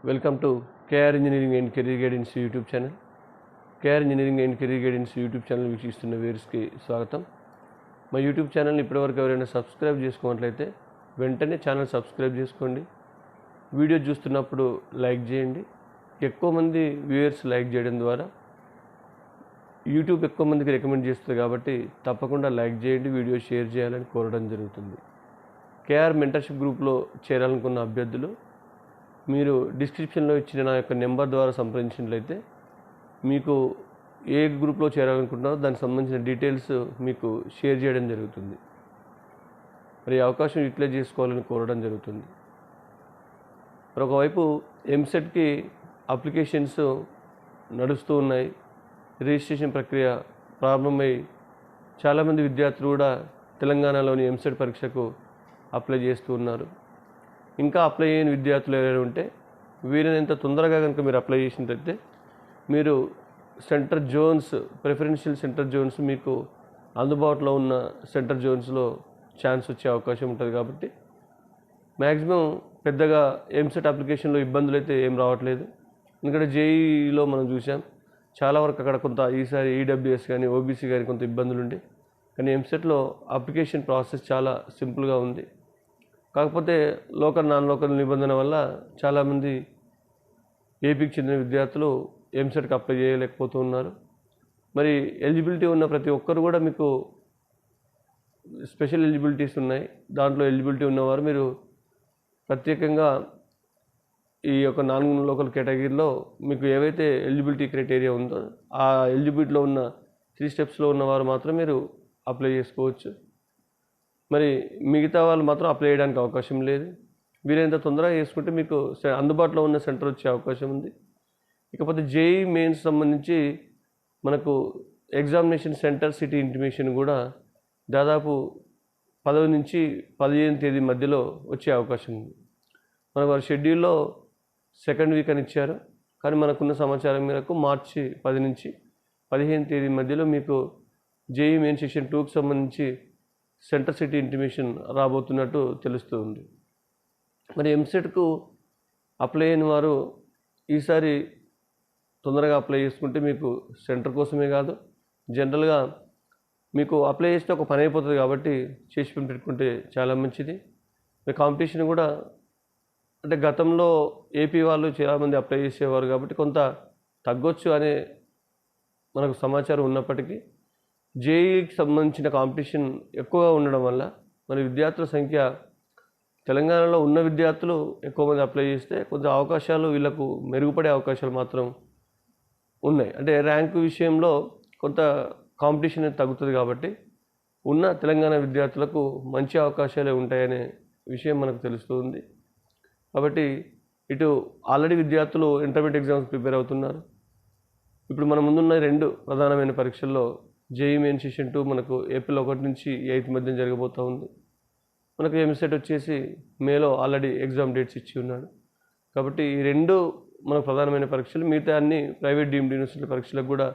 Welcome to KR engineering and career guidance YouTube channel. KR engineering and career guidance YouTube channel వీక్షిస్తున్న వ్యూవర్స్కి స్వాగతం. మా YouTube ఛానల్ని ఇప్పటివరకు ఎవరైనా సబ్స్క్రైబ్ చేసుకున్నట్లయితే వెంటనే ఛానల్ సబ్స్క్రైబ్ చేసుకోండి. వీడియో చూస్తున్నప్పుడు లైక్ చేయండి. ఎక్కువ మంది వ్యూవర్స్ లైక్ చేయడం ద్వారా యూట్యూబ్ ఎక్కువ మందికి రికమెండ్ చేస్తుంది కాబట్టి తప్పకుండా లైక్ చేయండి, వీడియో షేర్ చేయాలని కోరడం జరుగుతుంది. కేఆర్ మెంటర్షిప్ గ్రూప్లో చేరాలనుకున్న అభ్యర్థులు మీరు డిస్క్రిప్షన్లో ఇచ్చిన నా యొక్క నెంబర్ ద్వారా సంప్రదించినట్లయితే మీకు ఏ గ్రూప్లో చేరాలనుకుంటున్నారో దానికి సంబంధించిన డీటెయిల్స్ మీకు షేర్ చేయడం జరుగుతుంది. మరి ఈ అవకాశం యూటిలైజ్ చేసుకోవాలని కోరడం జరుగుతుంది. మరొకవైపు ఎంసెట్కి అప్లికేషన్స్ నడుస్తూ ఉన్నాయి. రిజిస్ట్రేషన్ ప్రక్రియ ప్రారంభమై చాలామంది విద్యార్థులు కూడా తెలంగాణలోని ఎంసెట్ పరీక్షకు అప్లై చేస్తూ ఉన్నారు. ఇంకా అప్లై చేయని విద్యార్థులు ఎవరైనా ఉంటే వీలైనంత తొందరగా కనుక మీరు అప్లై చేసినట్లయితే మీరు center zones, preferential center zones మీకు అందుబాటులో ఉన్న సెంటర్ జోన్స్లో ఛాన్స్ వచ్చే అవకాశం ఉంటుంది. కాబట్టి మ్యాక్సిమం పెద్దగా ఎంసెట్ అప్లికేషన్లో ఇబ్బందులు అయితే ఏం రావట్లేదు. ఎందుకంటే జేఈలో మనం చూసాం చాలా వరకు అక్కడ కొంత ఈసారి ఈడబ్ల్యూఎస్ కానీ ఓబీసీ కానీ కొంత ఇబ్బందులు ఉండే, కానీ ఎంసెట్లో అప్లికేషన్ ప్రాసెస్ చాలా సింపుల్గా ఉంది. కాకపోతే లోకల్ నాన్ లోకల్ నిబంధన వల్ల చాలామంది ఏపీకి చెందిన విద్యార్థులు ఎంసెట్కి అప్లై చేయలేకపోతూ ఉన్నారు. మరి ఎలిజిబిలిటీ ఉన్న ప్రతి ఒక్కరు కూడా మీకు స్పెషల్ ఎలిజిబిలిటీస్ ఉన్నాయి. దాంట్లో ఎలిజిబిలిటీ ఉన్నవారు మీరు ప్రత్యేకంగా ఈ యొక్క నాన్ లోకల్ కేటగిరీలో మీకు ఏవైతే ఎలిజిబిలిటీ క్రైటీరియా ఉందో ఆ ఎలిజిబిలిటీలో ఉన్న 3 స్టెప్స్లో ఉన్నవారు మాత్రం మీరు అప్లై చేసుకోవచ్చు. మరి మిగతా వాళ్ళు మాత్రం అప్లై చేయడానికి అవకాశం లేదు. వీలైనంత తొందరగా చేసుకుంటే మీకు అందుబాటులో ఉన్న సెంటర్ వచ్చే అవకాశం ఉంది. ఇకపోతే జేఈ మెయిన్స్ సంబంధించి మనకు ఎగ్జామినేషన్ సెంటర్ సిటీ ఇంటిమేషన్ కూడా దాదాపు 10 నుంచి 15 తేదీ మధ్యలో వచ్చే అవకాశం ఉంది. మన వారి షెడ్యూల్లో 2nd వీక్ అని ఇచ్చారు, కానీ మనకున్న సమాచారం మేరకు మార్చి 10 నుంచి 15 తేదీ మధ్యలో మీకు జేఈ మెయిన్ సెక్షన్ 2కి సంబంధించి సెంటర్ సిటీ ఇంటిమేషన్ రాబోతున్నట్టు తెలుస్తుంది. మరి ఎంసెట్కు అప్లై అయిన వారు ఈసారి తొందరగా అప్లై చేసుకుంటే మీకు సెంటర్ కోసమే కాదు, జనరల్గా మీకు అప్లై చేస్తే ఒక పని అయిపోతుంది. కాబట్టి చేసి పెట్టుకుంటే చాలా మంచిది. కాంపిటీషన్ కూడా అంటే గతంలో ఏపీ వాళ్ళు చాలామంది అప్లై చేసేవారు కాబట్టి కొంత తగ్గొచ్చు అనే మనకు సమాచారం ఉన్నప్పటికీ జేఈకి సంబంధించిన కాంపిటీషన్ ఎక్కువగా ఉండడం వల్ల మరి విద్యార్థుల సంఖ్య తెలంగాణలో ఉన్న విద్యార్థులు ఎక్కువ మంది అప్లై చేస్తే కొంచెం అవకాశాలు వీళ్ళకు మెరుగుపడే అవకాశాలు మాత్రం ఉన్నాయి. అంటే ర్యాంకు విషయంలో కొంత కాంపిటీషన్ తగ్గుతుంది కాబట్టి ఉన్న తెలంగాణ విద్యార్థులకు మంచి అవకాశాలే ఉంటాయనే విషయం మనకు తెలుస్తుంది. కాబట్టి ఇటు ఆల్రెడీ విద్యార్థులు ఇంటర్మీడియట్ ఎగ్జామ్స్ ప్రిపేర్ అవుతున్నారు. ఇప్పుడు మన ముందున్న 2 ప్రధానమైన పరీక్షల్లో జేఈ మెయిన్ సెషన్ 2 మనకు ఏప్రిల్ 1 నుంచి 8 మధ్య జరగబోతూ ఉంది. మనకు ఎంసెట్ వచ్చేసి మేలో ఆల్రెడీ ఎగ్జామ్ డేట్స్ ఇచ్చి ఉన్నాడు. కాబట్టి ఈ 2 మనకు ప్రధానమైన పరీక్షలు. మిగతా అన్ని ప్రైవేట్ డీమ్డ్ యూనివర్సిటీ పరీక్షలకు కూడా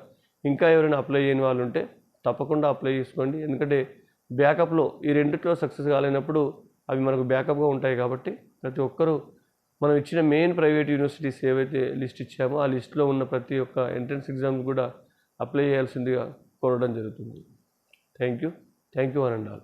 ఇంకా ఎవరైనా అప్లై చేయని వాళ్ళు ఉంటే తప్పకుండా అప్లై చేసుకోండి. ఎందుకంటే బ్యాకప్లో ఈ 2ట్లో సక్సెస్ కాలేనప్పుడు అవి మనకు బ్యాకప్గా ఉంటాయి. కాబట్టి ప్రతి ఒక్కరూ మనం ఇచ్చిన మెయిన్ ప్రైవేట్ యూనివర్సిటీస్ ఏవైతే లిస్ట్ ఇచ్చామో ఆ లిస్టులో ఉన్న ప్రతి ఒక్క ఎంట్రన్స్ ఎగ్జామ్స్ కూడా అప్లై చేయాల్సిందిగా కోరడం జరుగుతుంది. Thank you one and all.